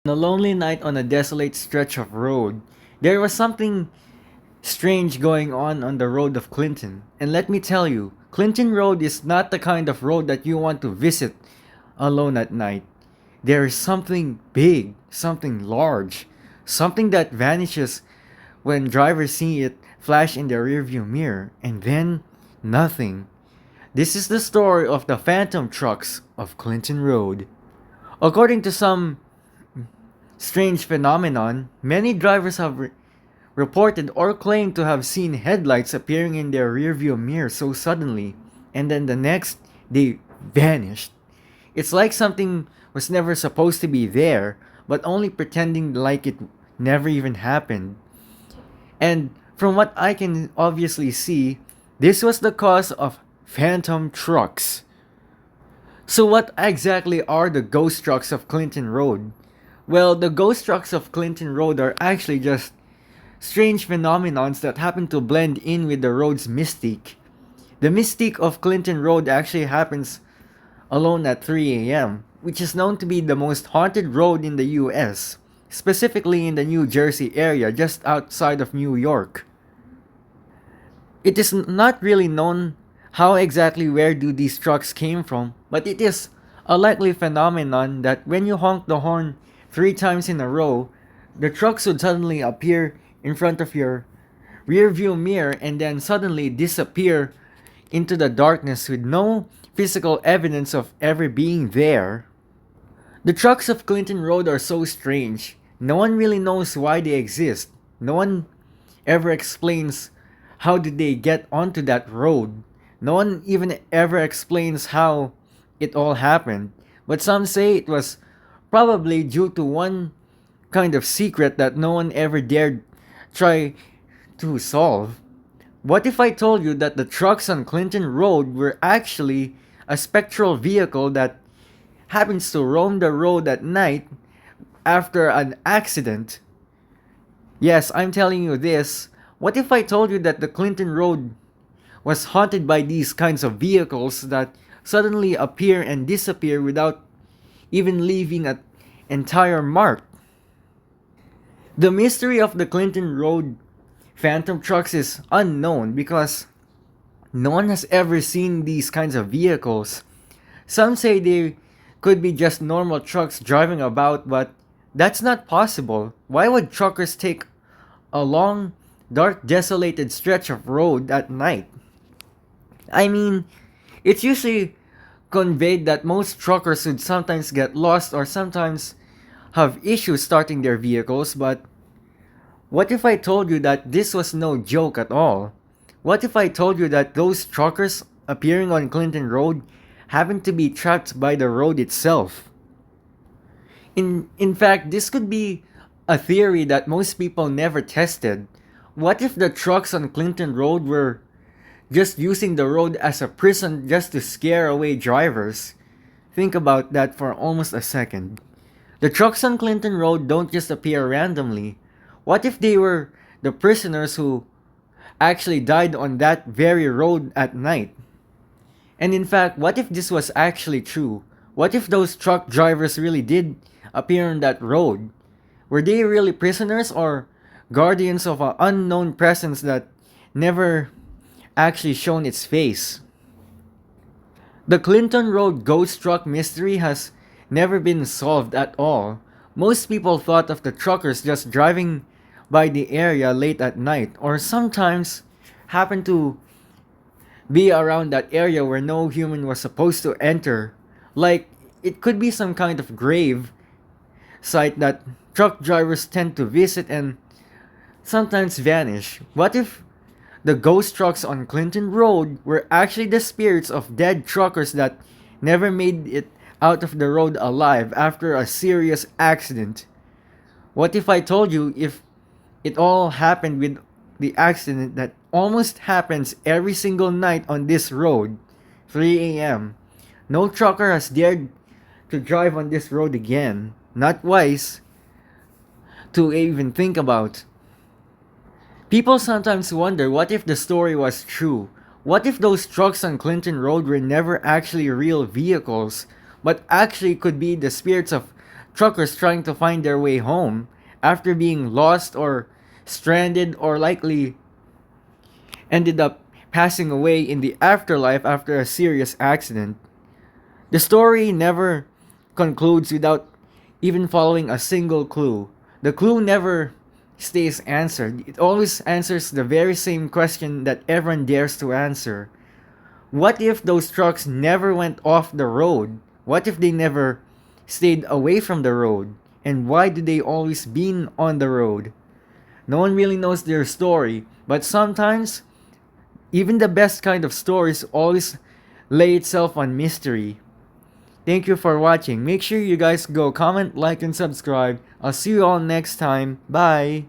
On a lonely night on a desolate stretch of road, there was something strange going on the road of Clinton. And let me tell you, Clinton Road is not the kind of road that you want to visit alone at night. There is something big, something large, something that vanishes when drivers see it flash in their rearview mirror, and then nothing. This is the story of the phantom trucks of Clinton Road. According to some strange phenomenon, many drivers have reported or claimed to have seen headlights appearing in their rearview mirror so suddenly, and then the next, they vanished. It's like something was never supposed to be there, but only pretending like it never even happened. And from what I can obviously see, this was the cause of phantom trucks. So, what exactly are the ghost trucks of Clinton Road? Well, the ghost trucks of Clinton Road are actually just strange phenomenons that happen to blend in with the road's mystique. The mystique of Clinton Road actually happens alone at 3 a.m., which is known to be the most haunted road in the US, specifically in the New Jersey area just outside of New York. It is not really known how exactly where do these trucks came from, but it is a likely phenomenon that when you honk the horn 3 times in a row, the trucks would suddenly appear in front of your rear view mirror and then suddenly disappear into the darkness with no physical evidence of ever being there. The trucks of Clinton Road are so strange. No one really knows why they exist. No one ever explains how did they get onto that road. No one even ever explains how it all happened. But some say it was probably due to one kind of secret that no one ever dared try to solve. What if I told you that the trucks on Clinton Road were actually a spectral vehicle that happens to roam the road at night after an accident? Yes, I'm telling you this. What if I told you that the Clinton Road was haunted by these kinds of vehicles that suddenly appear and disappear without even leaving an entire mark? The mystery of the Clinton Road phantom trucks is unknown because no one has ever seen these kinds of vehicles. Some say they could be just normal trucks driving about, but that's not possible. Why would truckers take a long, dark, desolated stretch of road at night? I mean, it's usually conveyed that most truckers would sometimes get lost or sometimes have issues starting their vehicles, but what if I told you that this was no joke at all? What if I told you that those truckers appearing on Clinton Road happened to be trapped by the road itself? In fact, this could be a theory that most people never tested. What if the trucks on Clinton Road were just using the road as a prison just to scare away drivers? Think about that for almost a second. The trucks on Clinton Road don't just appear randomly. What if they were the prisoners who actually died on that very road at night? And in fact, what if this was actually true? What if those truck drivers really did appear on that road? Were they really prisoners or guardians of an unknown presence that never actually shown its face? The Clinton Road ghost truck mystery has never been solved at all. Most people thought of the truckers just driving by the area late at night, or sometimes happened to be around that area where no human was supposed to enter. Like, it could be some kind of grave site that truck drivers tend to visit and sometimes vanish. What if the ghost trucks on Clinton Road were actually the spirits of dead truckers that never made it out of the road alive after a serious accident? What if I told you if it all happened with the accident that almost happens every single night on this road, 3 a.m.? No trucker has dared to drive on this road again. Not wise to even think about. People sometimes wonder what if the story was true? What if those trucks on Clinton Road were never actually real vehicles, but actually could be the spirits of truckers trying to find their way home after being lost or stranded or likely ended up passing away in the afterlife after a serious accident. The story never concludes without even following a single clue. The clue never stays answered. It always answers the very same question that everyone dares to answer. What if those trucks never went off the road? What if they never stayed away from the road? And why do they always been on the road? No one really knows their story, but sometimes even the best kind of stories always lay itself on mystery. Thank you for watching. Make sure you guys go comment, like, and subscribe. I'll see you all next time. Bye!